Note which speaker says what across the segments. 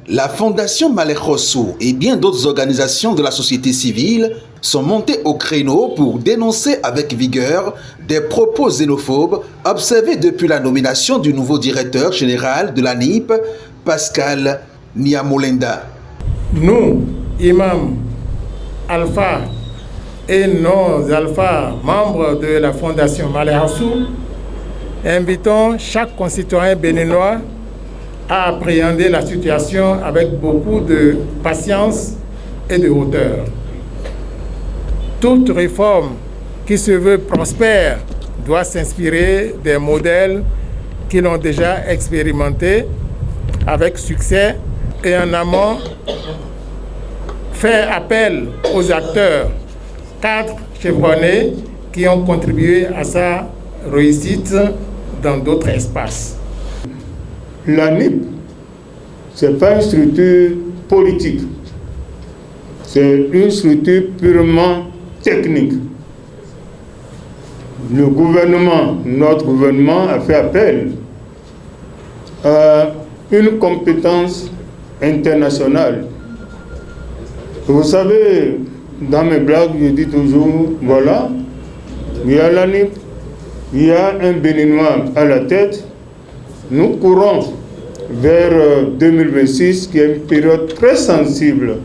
Speaker 1: La Fondation Malek Rosso et bien d'autres organisations de la société civile sont montées au créneau pour dénoncer avec vigueur des propos xénophobes observés depuis la nomination du nouveau directeur général de l'ANIP, Pascal Nyamulenda.
Speaker 2: Nous, imams, alpha et non-alpha, membres de la Fondation Malek Rosso, invitons chaque concitoyen béninois à appréhender la situation avec beaucoup de patience et de hauteur. Toute réforme qui se veut prospère doit s'inspirer des modèles qui l'ont déjà expérimenté avec succès et en amont faire appel aux acteurs, cadres chevronnés qui ont contribué à sa réussite dans d'autres espaces.
Speaker 3: L'ANIP, ce n'est pas une structure politique, c'est une structure purement technique. Le gouvernement, notre gouvernement a fait appel à une compétence internationale. Vous savez, dans mes blagues, je dis toujours, voilà, il y a l'ANIP, il y a un Béninois à la tête. Nous courons vers 2026, qui est une période très sensible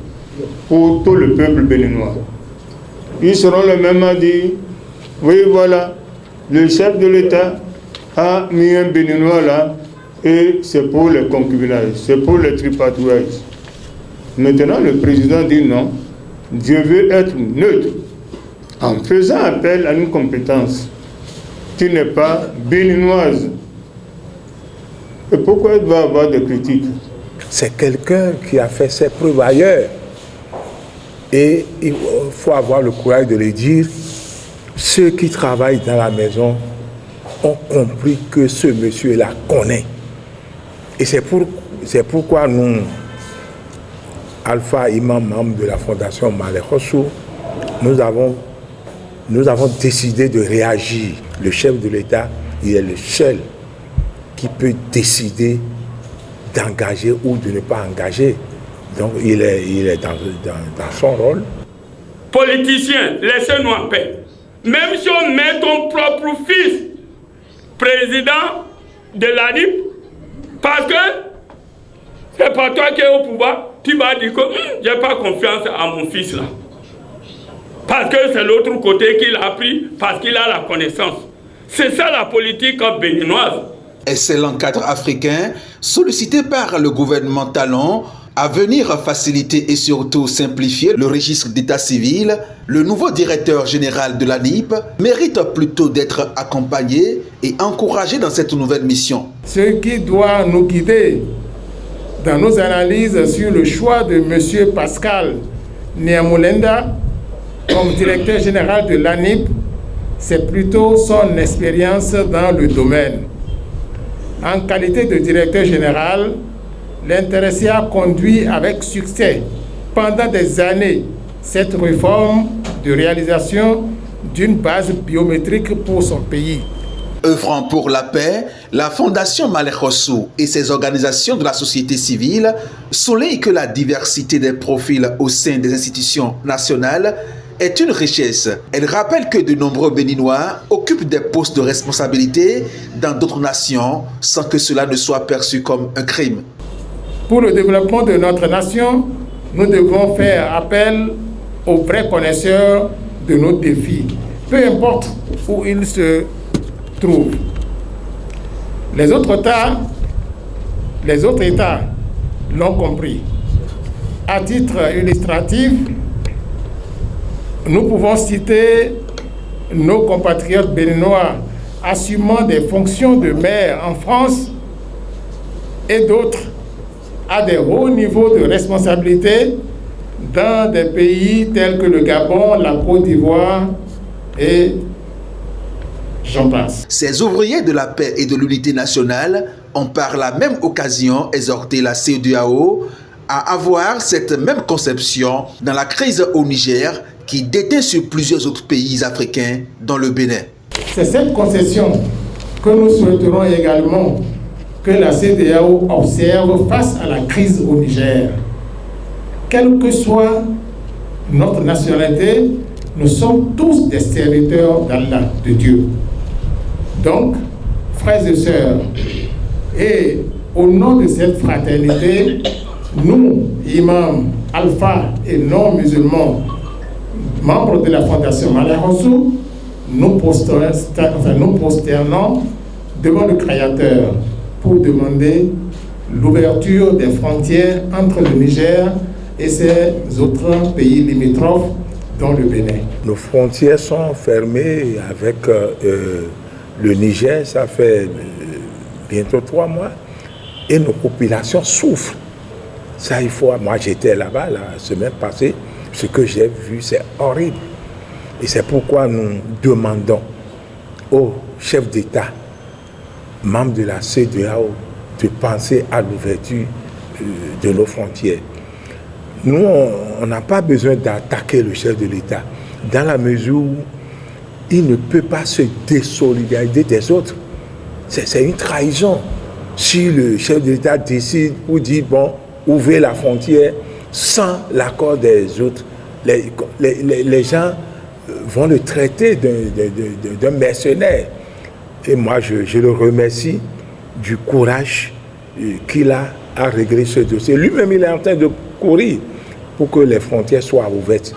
Speaker 3: pour tout le peuple béninois. Ils seront les mêmes à dire, oui voilà, le chef de l'État a mis un Béninois là, et c'est pour les concubinages, c'est pour les tripatouages. Maintenant, le président dit non, je veux être neutre, en faisant appel à une compétence qui n'est pas béninoise. Et pourquoi il va avoir des critiques?
Speaker 4: C'est quelqu'un qui a fait ses preuves ailleurs. Et il faut avoir le courage de le dire. Ceux qui travaillent dans la maison ont compris que ce monsieur-là connaît. Et c'est pourquoi nous, Alpha Imam, membre de la Fondation Malek Rosso, nous avons décidé de réagir. Le chef de l'État, il est le seul qui peut décider d'engager ou de ne pas engager. Donc il est dans son rôle.
Speaker 5: Politiciens, laissez-nous en paix. Même si on met ton propre fils président de l'ANIP, parce que c'est pas toi qui es au pouvoir, tu vas dire que je n'ai pas confiance à mon fils là. Parce que c'est l'autre côté qu'il a pris, parce qu'il a la connaissance. C'est ça la politique béninoise.
Speaker 1: Excellent cadre africain, sollicité par le gouvernement talon à venir faciliter et surtout simplifier le registre d'état civil, le nouveau directeur général de l'ANIP mérite plutôt d'être accompagné et encouragé dans cette nouvelle mission.
Speaker 2: Ce qui doit nous guider dans nos analyses sur le choix de M. Pascal Nyamulenda comme directeur général de l'ANIP, c'est plutôt son expérience dans le domaine. En qualité de directeur général, l'intéressé a conduit avec succès pendant des années cette réforme de réalisation d'une base biométrique pour son pays.
Speaker 1: Œuvrant pour la paix, la Fondation Malek Rosso et ses organisations de la société civile soulignent que la diversité des profils au sein des institutions nationales est une richesse. Elle rappelle que de nombreux Béninois occupent des postes de responsabilité dans d'autres nations sans que cela ne soit perçu comme un crime.
Speaker 2: Pour le développement de notre nation, nous devons faire appel aux vrais connaisseurs de nos défis, peu importe où ils se trouvent. Les autres États l'ont compris. À titre illustratif, nous pouvons citer nos compatriotes béninois assumant des fonctions de maire en France et d'autres à des hauts niveaux de responsabilité dans des pays tels que le Gabon, la Côte d'Ivoire et j'en passe.
Speaker 1: Ces ouvriers de la paix et de l'unité nationale ont par la même occasion exhorté la CEDEAO à avoir cette même conception dans la crise au Niger qui déteint sur plusieurs autres pays africains, dont le Bénin.
Speaker 2: C'est cette concession que nous souhaiterons également que la CEDEAO observe face à la crise au Niger. Quelle que soit notre nationalité, nous sommes tous des serviteurs d'Allah, de Dieu. Donc, frères et sœurs, et au nom de cette fraternité, nous, imams, alpha et non-musulmans, membres de la Fondation Malek Hossou, nous prosternons devant le Créateur pour demander l'ouverture des frontières entre le Niger et ces autres pays limitrophes, dont le Bénin.
Speaker 4: Nos frontières sont fermées avec le Niger, ça fait bientôt 3 mois, et nos populations souffrent. Ça, il faut. Moi, j'étais là-bas la semaine passée. Ce que j'ai vu, c'est horrible. Et c'est pourquoi nous demandons aux chefs d'État, membres de la CEDEAO, de penser à l'ouverture de nos frontières. Nous, on n'a pas besoin d'attaquer le chef de l'État, dans la mesure où il ne peut pas se désolidariser des autres. C'est une trahison. Si le chef de l'État décide ou dit, bon, ouvrez la frontière sans l'accord des autres, les gens vont le traiter d'un mercenaire. Et moi, je le remercie du courage qu'il a à régler ce dossier. Lui-même, il est en train de courir pour que les frontières soient ouvertes.